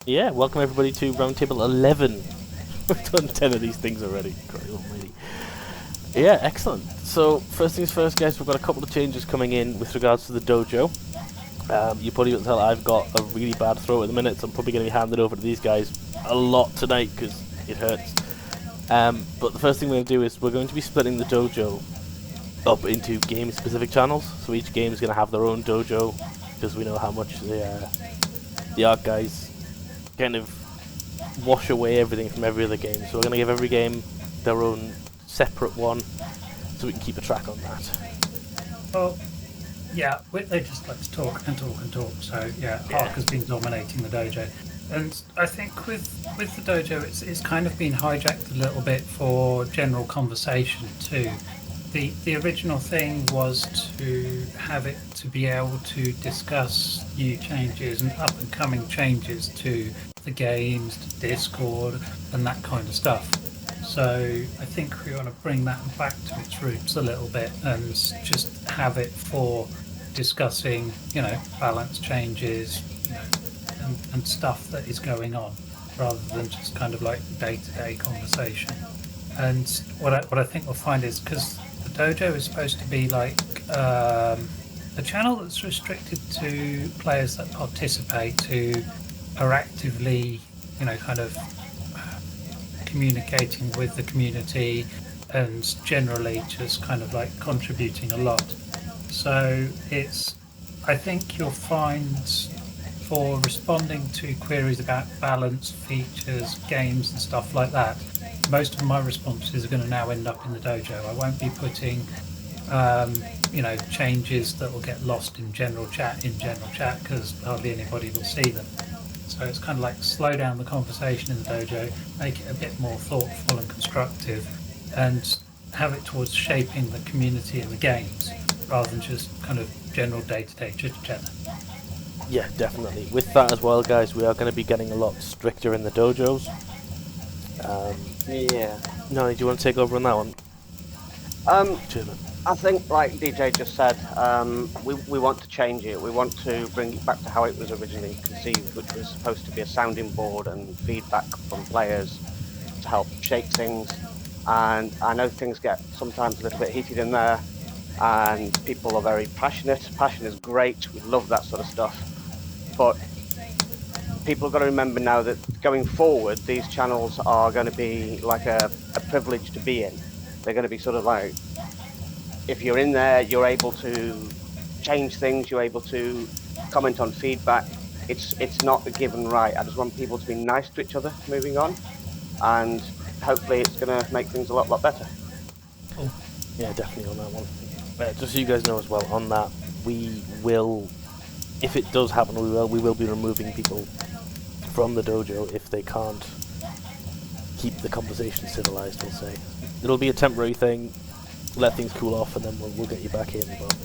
Yeah, welcome everybody to Roundtable 11. We've done 10 of these things already. Christ almighty. Yeah, excellent. So, first things first, guys, we've got a couple of changes coming in with regards to the dojo. You probably can tell I've got a really bad throat at the minute, so I'm probably going to be handed over to these guys a lot tonight because it hurts. But the first thing we're going to do is we're going to be splitting the dojo up into game-specific channels. So each game is going to have their own dojo because we know how much the art guys kind of wash away everything from every other game. So we're going to give every game their own separate one so we can keep a track on that. Well, yeah, they just like to talk and talk and talk. So yeah, Ark has been dominating the dojo. And I think with the dojo, it's kind of been hijacked a little bit for general conversation too. The original thing was to have it to be able to discuss new changes and up and coming changes to the games, to Discord, and that kind of stuff. So I think we want to bring that back to its roots a little bit and just have it for discussing, balance changes, and stuff that is going on, rather than just kind of like day-to-day conversation. And what I think we'll find is, because the dojo is supposed to be like a channel that's restricted to players that participate, who are actively, kind of communicating with the community and generally just kind of like contributing a lot. So I think you'll find, for responding to queries about balance, features, games and stuff like that, most of my responses are going to now end up in the dojo. I won't be putting changes that will get lost in general chat because hardly anybody will see them. So it's kind of like slow down the conversation in the dojo, make it a bit more thoughtful and constructive, and have it towards shaping the community and the games, rather than just kind of general day-to-day chit-chat. Yeah, definitely. With that as well, guys, we are going to be getting a lot stricter in the dojos. Yeah. No, do you want to take over on that one? I think, like DJ just said, we want to change it. We want to bring it back to how it was originally conceived, which was supposed to be a sounding board and feedback from players to help shape things. And I know things get sometimes a little bit heated in there, and people are very passionate. Passion is great. We love that sort of stuff. But people have got to remember now that going forward, these channels are going to be like a privilege to be in. They're going to be sort of like, if you're in there, you're able to change things, you're able to comment on feedback. It's not a given right. I just want people to be nice to each other moving on, and hopefully it's going to make things a lot better. Cool. Yeah, definitely on that one. Just so you guys know as well, on that, we will, if it does happen, we will be removing people from the dojo if they can't keep the conversation civilized, we'll say. It'll be a temporary thing, let things cool off, and then we'll get you back in, but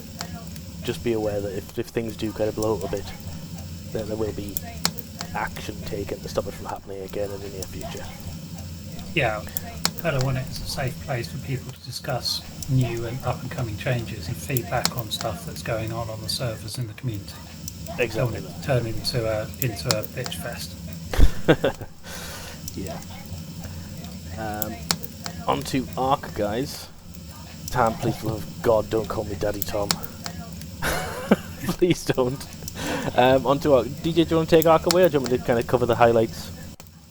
just be aware that if things do kind of blow up a bit, then there will be action taken to stop it from happening again in the near future. Yeah, kind of want it as a safe place for people to discuss new and up-and-coming changes and feedback on stuff that's going on the servers in the community. Exactly. Don't want it to turn into a bitch fest. Yeah. On to Ark, guys. Tam, please, for the love of God, don't call me Daddy Tom. Please don't. On to Ark. DJ, do you want to take Ark away, or do you want me to kind of cover the highlights?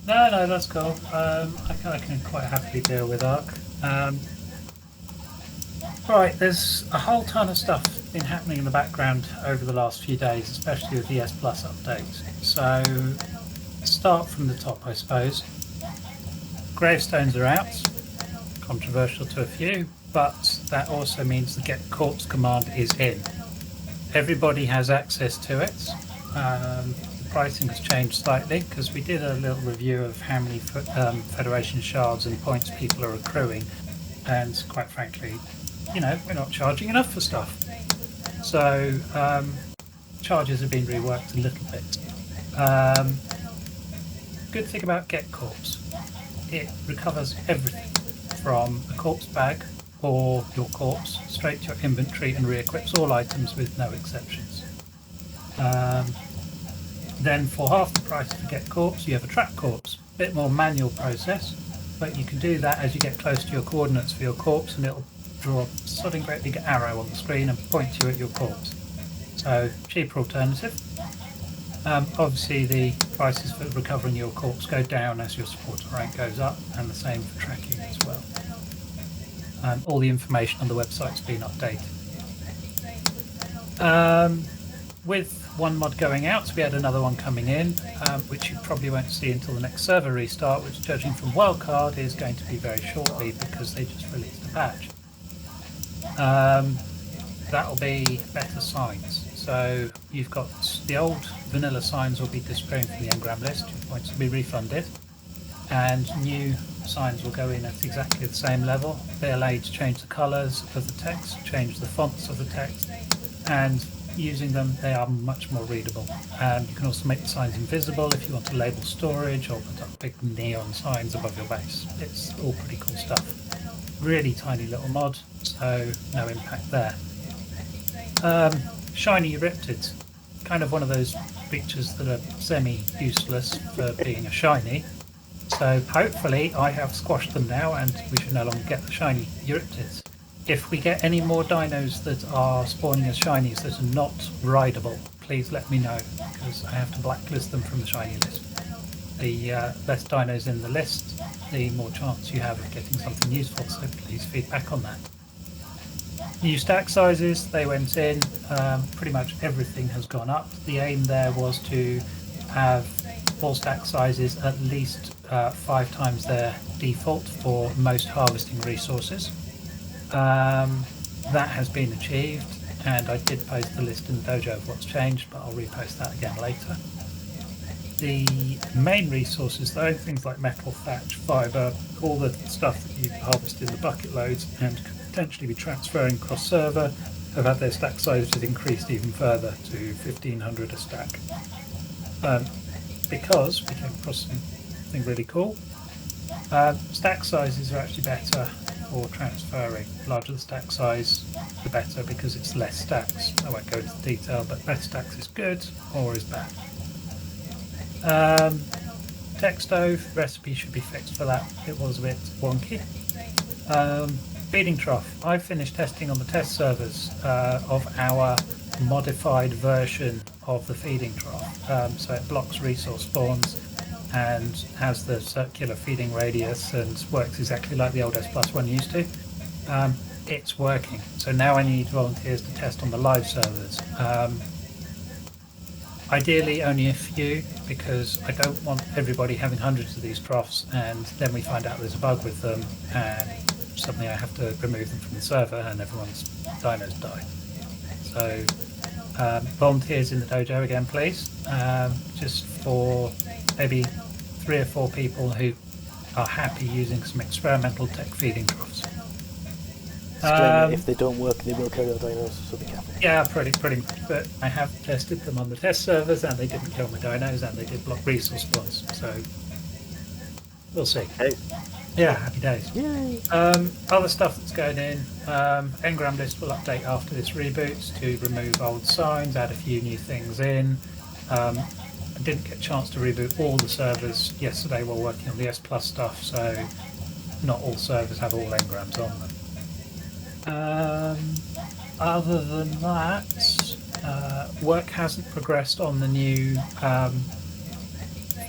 No, that's cool. I can quite happily deal with Ark. Right, there's a whole ton of stuff been happening in the background over the last few days, especially with the S Plus update. So, start from the top, I suppose. Gravestones are out. Controversial to a few, but that also means the get corpse command is in. Everybody has access to it. The pricing has changed slightly because we did a little review of how many Federation shards and points people are accruing, and quite frankly, we're not charging enough for stuff. So charges have been reworked a little bit. Good thing about Get Corpse, it recovers everything from a corpse bag or your corpse straight to your inventory and re-equips all items with no exceptions. Then for half the price of a get corpse, you have a track corpse. Bit more manual process, but you can do that as you get close to your coordinates for your corpse, and it'll draw a sodding great big arrow on the screen and point you at your corpse. So cheaper alternative. Obviously the prices for recovering your corpse go down as your supporter rank goes up, and the same for tracking as well. All the information on the website's been updated. With one mod going out, so we had another one coming in, which you probably won't see until the next server restart, which, judging from Wildcard, is going to be very shortly because they just released a patch. That'll be better signs. So you've got the old vanilla signs will be disappearing from the engram list, your points will be refunded, and new signs will go in at exactly the same level. They allow you to change the colours of the text, change the fonts of the text, and using them they are much more readable. You can also make the signs invisible if you want to label storage or put up big neon signs above your base. It's all pretty cool stuff. Really tiny little mod, so no impact there. Shiny Riptids, kind of one of those creatures that are semi-useless for being a shiny. So hopefully I have squashed them now and we should no longer get the shiny Euryptids. If we get any more dinos that are spawning as shinies that are not rideable, please let me know, because I have to blacklist them from the shiny list. The less dinos in the list, the more chance you have of getting something useful, so please feedback on that. New stack sizes, they went in, pretty much everything has gone up. The aim there was to have all stack sizes at least 5 times their default for most harvesting resources. That has been achieved, and I did post the list in the dojo of what's changed, but I'll repost that again later. The main resources though, things like metal, thatch, fibre, all the stuff that you harvest in the bucket loads and could potentially be transferring cross server, have had their stack sizes increased even further to 1500 a stack. Because we came across something really cool. Stack sizes are actually better for transferring. The larger the stack size, the better, because it's less stacks. I won't go into detail, but less stacks is good or is bad. Tech stove recipe should be fixed for that. It was a bit wonky. Feeding trough. I finished testing on the test servers of our modified version of the feeding trough. So it blocks resource spawns and has the circular feeding radius and works exactly like the old S Plus one used to. It's working. So now I need volunteers to test on the live servers. Ideally only a few, because I don't want everybody having hundreds of these troughs and then we find out there's a bug with them and suddenly I have to remove them from the server and everyone's dinos die. So volunteers in the dojo again please, just for maybe 3 or 4 people who are happy using some experimental tech feeding troughs. If they don't work, they will kill your dinos, so be careful. Yeah, pretty much. But I have tested them on the test servers, and they didn't kill my dinos, and they did block resource spawns. So we'll see. Hey. Yeah, happy days. Yay! Other stuff that's going in. Engram list will update after this reboot to remove old signs, add a few new things in. I didn't get a chance to reboot all the servers yesterday while working on the S Plus stuff, so not all servers have all engrams on them. Other than that, work hasn't progressed on the new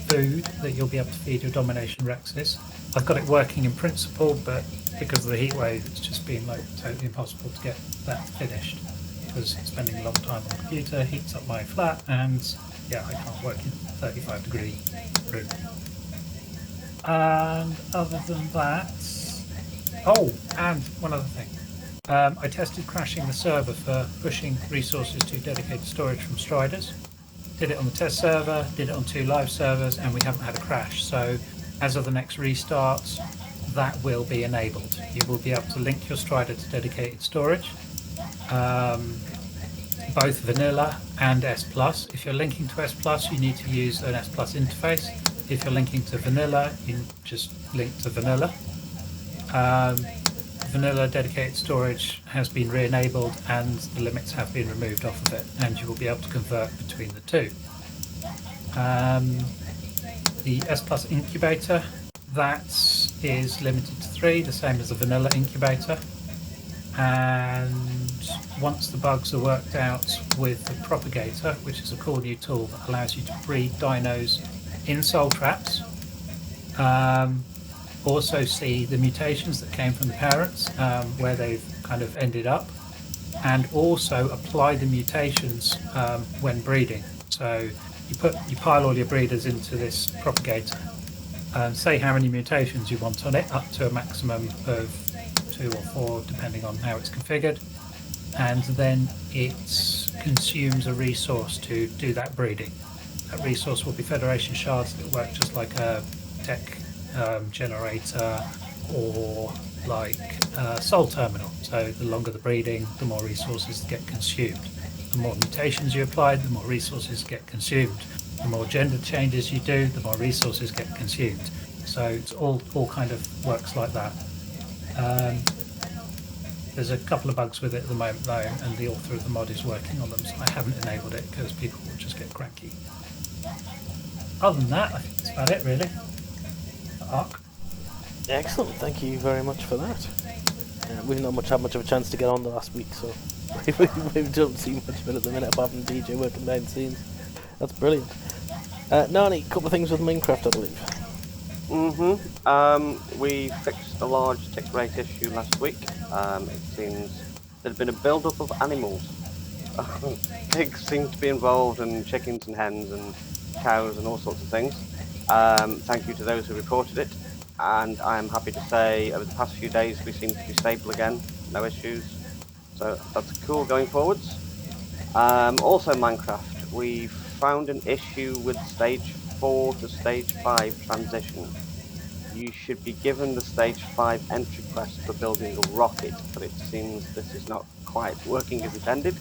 food that you'll be able to feed your domination Rexes. I've got it working in principle, but because of the heat wave, it's just been like totally impossible to get that finished. Because spending a long time on the computer heats up my flat, and yeah, I can't work in 35-degree room. And other than that, oh, and one other thing. I tested crashing the server for pushing resources to dedicated storage from Striders. Did it on the test server, did it on 2 live servers, and we haven't had a crash. So as of the next restart, that will be enabled. You will be able to link your Strider to dedicated storage, both vanilla and S+. If you're linking to S+, you need to use an S+ interface. If you're linking to vanilla, you just link to vanilla. Vanilla dedicated storage has been re-enabled and the limits have been removed off of it, and you will be able to convert between the two. The S Plus incubator, that is limited to 3, the same as the vanilla incubator. And once the bugs are worked out with the propagator, which is a cool new tool that allows you to breed dinos in soul traps, also see the mutations that came from the parents, where they've kind of ended up, and also apply the mutations when breeding. So you pile all your breeders into this propagator, say how many mutations you want on it, up to a maximum of 2 or 4, depending on how it's configured, and then it consumes a resource to do that breeding. That resource will be Federation shards that work just like a tech generator or like a soul terminal. So the longer the breeding, the more resources get consumed. The more mutations you apply, the more resources get consumed. The more gender changes you do, the more resources get consumed. So it's all kind of works like that. There's a couple of bugs with it at the moment though, and the author of the mod is working on them, so I haven't enabled it because people will just get cranky. Other than that, I think that's about it really. Arc. Excellent, thank you very much for that. We've not had much of a chance to get on the last week, so we don't see much of it at the minute apart from DJ working behind the scenes. That's brilliant. Nani, a couple of things with Minecraft, I believe. We fixed a large tick rate issue last week. It seems there's been a build-up of animals. Pigs seem to be involved, and chickens and hens and cows and all sorts of things. Thank you to those who reported it, and I am happy to say over the past few days we seem to be stable again, no issues, so that's cool going forwards. Also Minecraft, we found an issue with stage 4 to stage 5 transition. You should be given the stage 5 entry quest for building a rocket, but it seems this is not quite working as intended.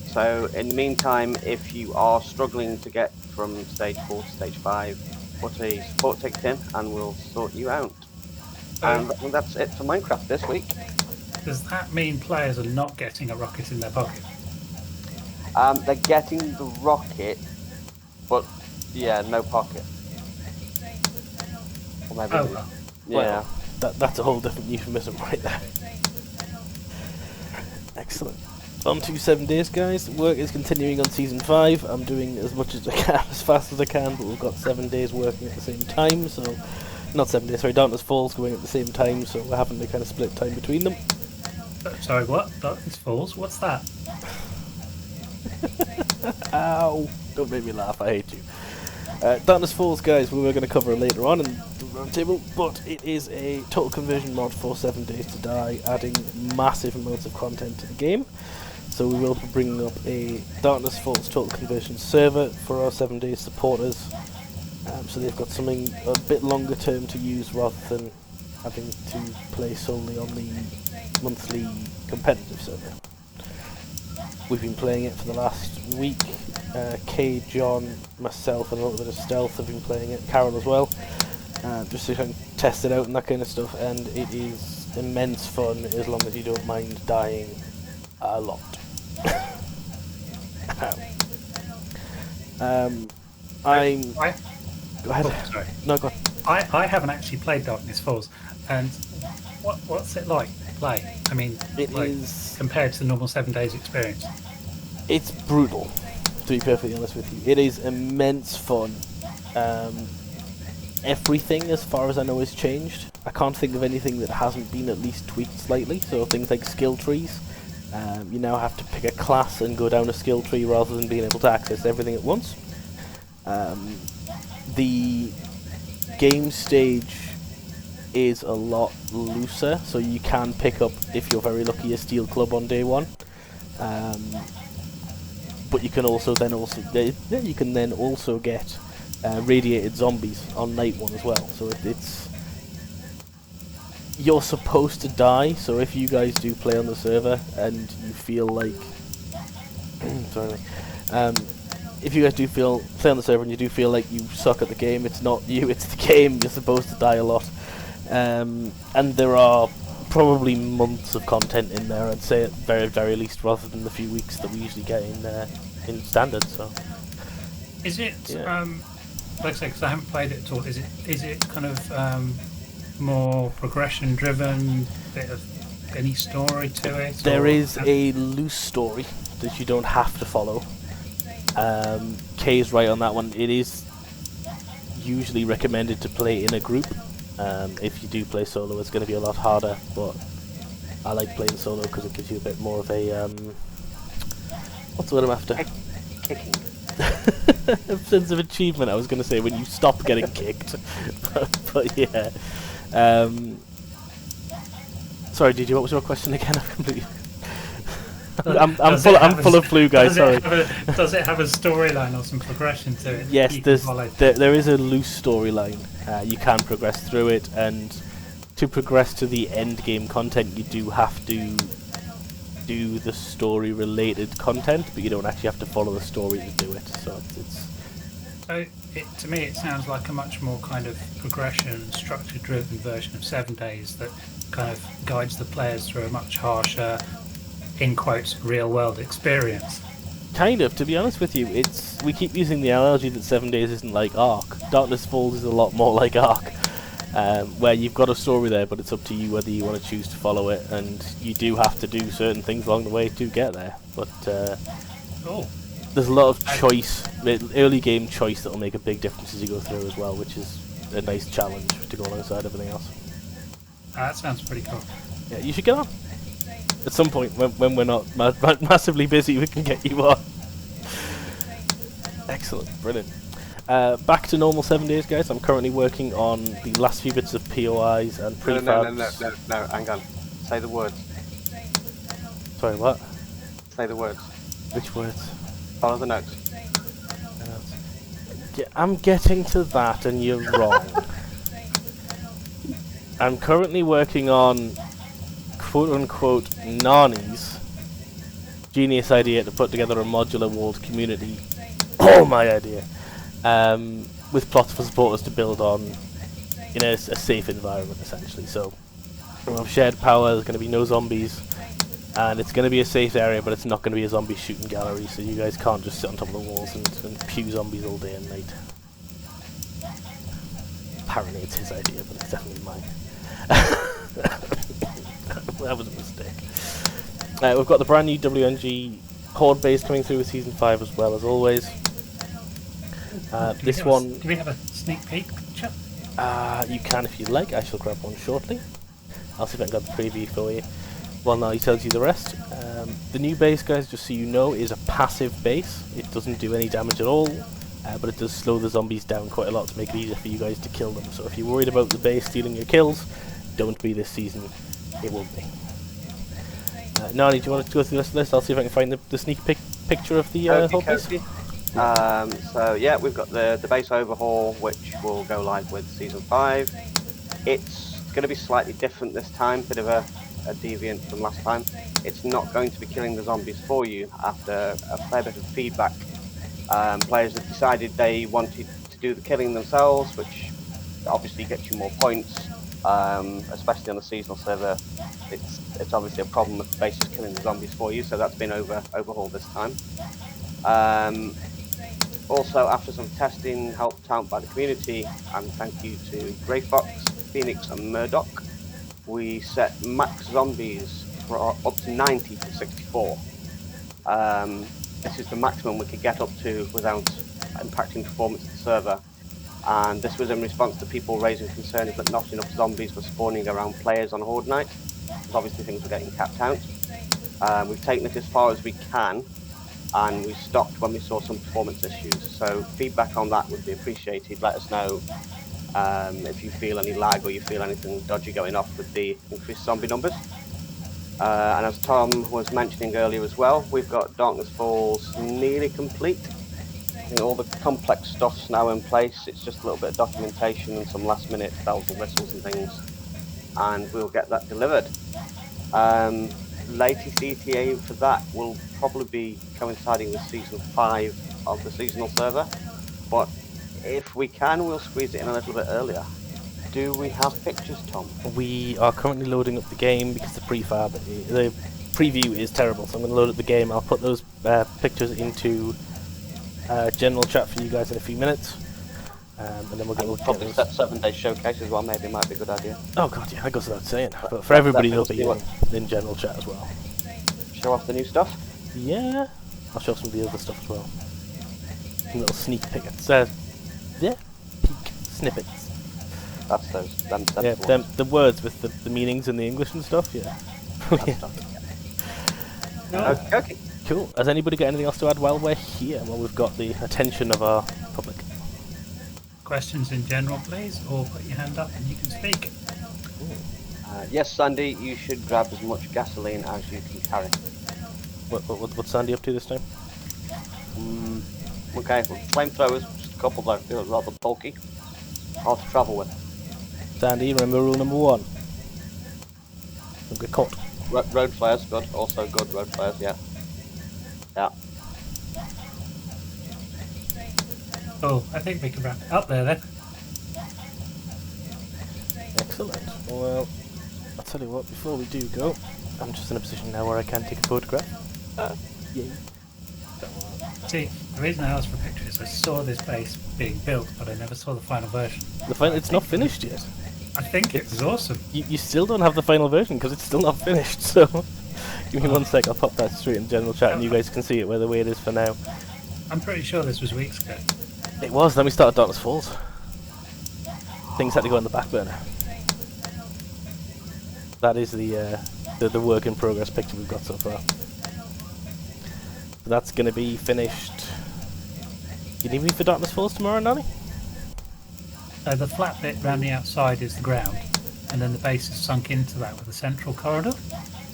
So in the meantime, if you are struggling to get from stage 4 to stage 5, put a support ticket in and we'll sort you out. And that's it for Minecraft this week. Does that mean players are not getting a rocket in their pocket? They're getting the rocket, but yeah, no pocket. Or maybe yeah. Well, that's a whole different euphemism right there. Excellent. On to 7 days, guys. Work is continuing on Season 5. I'm doing as much as I can, as fast as I can, but we've got 7 days working at the same time, so... Not 7 days, sorry, Darkness Falls going at the same time, so we're having to kind of split time between them. Sorry, what? Darkness Falls? What's that? Ow! Don't make me laugh, I hate you. Darkness Falls, guys, we were going to cover later on in the roundtable, but it is a total conversion mod for 7 Days to Die, adding massive amounts of content to the game. So we will be bringing up a Darkness Falls total conversion server for our 7 Days supporters, so they've got something a bit longer term to use rather than having to play solely on the monthly competitive server. We've been playing it for the last week. Kay, John, myself, and a little bit of Stealth have been playing it. Carol as well, just to kind of test it out and that kind of stuff. And it is immense fun as long as you don't mind dying a lot. Go ahead. Oh, sorry. No, go on. I haven't actually played Darkness Falls, and what's it like to play? I mean, It like, is... compared to the normal 7 days experience. It's brutal, to be perfectly honest with you. It is immense fun. Everything, as far as I know, has changed. I can't think of anything that hasn't been at least tweaked slightly. So things like skill trees. You now have to pick a class and go down a skill tree rather than being able to access everything at once. The game stage is a lot looser, so you can pick up, if you're very lucky, a steel club on day one. But you can also get radiated zombies on night one as well. So it's you're supposed to die. So if you guys do play on the server and you feel like if you guys do play on the server and you do feel like you suck at the game, it's not you, it's the game. You're supposed to die a lot, and there are probably months of content in there, I'd say, at very, very least, rather than the few weeks that we usually get in standard. So Is it like I say, because I haven't played it at all. Is it kind of more progression driven? Bit of any story to it? There is a loose story that you don't have to follow. Kay's right on that one. It is usually recommended to play in a group. If you do play solo, it's going to be a lot harder, but I like playing solo because it gives you a bit more of a what's the word I'm after? Kicking. A sense of achievement. I was going to say when you stop getting kicked, but yeah. Sorry, Gigi, what was your question again? I've completely. I'm full of flu, guys. Sorry. Does it have a storyline or some progression to it? Yes, there is a loose storyline. You can progress through it, and to progress to the end game content, you do have to do the story-related content, but you don't actually have to follow the story to do it. So to me, it sounds like a much more kind of progression, structure-driven version of 7 Days that kind of guides the players through a much harsher, in quotes, real-world experience. Kind of, to be honest with you, we keep using the analogy that 7 Days isn't like Ark. Darkness Falls is a lot more like Ark, where you've got a story there, but it's up to you whether you want to choose to follow it, and you do have to do certain things along the way to get there. But there's a lot of choice, early game choice, that will make a big difference as you go through as well, which is a nice challenge to go alongside everything else. That sounds pretty cool. Yeah, you should get on. At some point, when we're not massively busy, we can get you on. Excellent, brilliant. Back to normal 7 Days, guys. I'm currently working on the last few bits of POIs and prefabs. No, hang on. Say the words. Sorry, what? Say the words. Which words? Follow the notes. I'm getting to that, and you're wrong. I'm currently working on quote-unquote Narnies. Genius idea to put together a modular walled community. Oh, my idea. With plots for supporters to build on in a safe environment, essentially. So we'll have shared power, there's going to be no zombies, and it's going to be a safe area, but it's not going to be a zombie shooting gallery, so you guys can't just sit on top of the walls and pew zombies all day and night. Apparently it's his idea, but it's definitely mine. That was a mistake. We've got the brand new WNG Horde base coming through with Season 5 as well, as always. This one... Do we have a sneak peek picture? You can if you'd like. I shall grab one shortly. I'll see if I can grab the preview for you. Well, now he tells you the rest. The new base, guys, just so you know, is a passive base. It doesn't do any damage at all, but it does slow the zombies down quite a lot to make it easier for you guys to kill them. So if you're worried about the base stealing your kills, don't be this season. It won't be. Nani, do you want to go through this list? I'll see if I can find the sneak picture of the whole base. So yeah, we've got the base overhaul, which will go live with Season 5. It's going to be slightly different this time, bit of a deviant from last time. It's not going to be killing the zombies for you. After a fair bit of feedback, players have decided they wanted to do the killing themselves, which obviously gets you more points, especially on the seasonal server. It's obviously a problem if the base is killing the zombies for you, so that's been overhauled this time. Also, after some testing helped out by the community, and thank you to Grey Fox, Phoenix and Murdoch, we set max zombies for up to 90 from 64. This is the maximum we could get up to without impacting performance of the server, and this was in response to people raising concerns that not enough zombies were spawning around players on Horde night, because obviously things were getting capped out. We've taken it as far as we can, and we stopped when we saw some performance issues, so feedback on that would be appreciated. Let us know if you feel any lag or you feel anything dodgy going off with the increased zombie numbers. And as Tom was mentioning earlier as well, we've got Darkness Falls nearly complete. I think all the complex stuff's now in place. It's just a little bit of documentation and some last minute bells and whistles and things, and we'll get that delivered. Latest ETA for that will probably be coinciding with Season 5 of the seasonal server, but if we can, we'll squeeze it in a little bit earlier. Do we have pictures, Tom? We are currently loading up the game because the preview is terrible, so I'm going to load up the game. I'll put those pictures into general chat for you guys in a few minutes. and then we'll get And all probably together. set 7-day showcase as well. Maybe might be a good idea. Oh god, yeah, that goes without saying. But for let- everybody, let they'll people be see in general chat as well. Show off the new stuff. Yeah, I'll show some of the other stuff as well. Some little sneak peeks. Yeah, peek snippets. That's those. Them Yeah, ones. the words with the meanings in the English and stuff. Yeah. That stuff. Okay. Cool. Has anybody got anything else to add while we're here? Well, we've got the attention of our public. Questions in general, please, or put your hand up and you can speak. Yes, Sandy, you should grab as much gasoline as you can carry. What's Sandy up to this time? Okay, well, flamethrowers, just a couple that feel rather bulky. Hard to travel with. Sandy, remember rule number 1. Don't get caught. Road flares, good. Also good road flares, yeah. Yeah. Oh, I think we can wrap it up there then. Excellent. Well, I'll tell you what, before we do go, I'm just in a position now where I can take a photograph. Yay. See, the reason I asked for a picture is I saw this base being built, but I never saw the final version. It's not finished yet. I think it was awesome. You still don't have the final version because it's still not finished, so give me 1 sec, I'll pop that straight in general chat and you guys can see it the way it is for now. I'm pretty sure this was weeks ago. It was, then we started Darkness Falls. Things had to go on the back burner. That is the work in progress picture we've got so far. That's going to be finished. You need me for Darkness Falls tomorrow, Nanny? The flat bit round the outside is the ground, and then the base is sunk into that with a central corridor.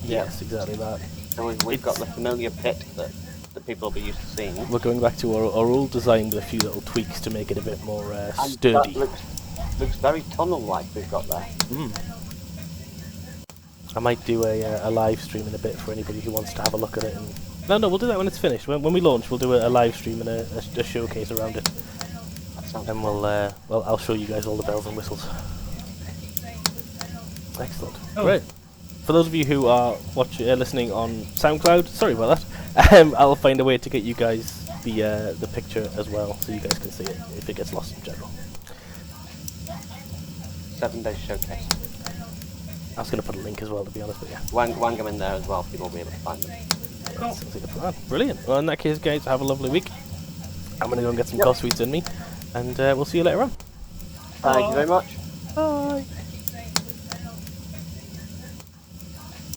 Yes, exactly that. So we've got the familiar pit that the people will be used to seeing. We're going back to our old design with a few little tweaks to make it a bit more And sturdy. that looks very tunnel-like we've got there. I might do a live stream in a bit for anybody who wants to have a look at it. No, we'll do that when it's finished. When we launch, we'll do a live stream and a showcase around it. And I'll show you guys all the bells and whistles. Excellent. Oh. Great. For those of you who are listening on SoundCloud, sorry about that. I'll find a way to get you guys the picture as well, so you guys can see it if it gets lost in general. 7-day showcase. I was going to put a link as well, to be honest, but yeah. Wang them in there as well. People will be able to find them. Cool. Sounds like a plan. Brilliant. Well, in that case, guys, have a lovely week. I'm going to go and get some cold sweets in me, and we'll see you later on. Thank you very much.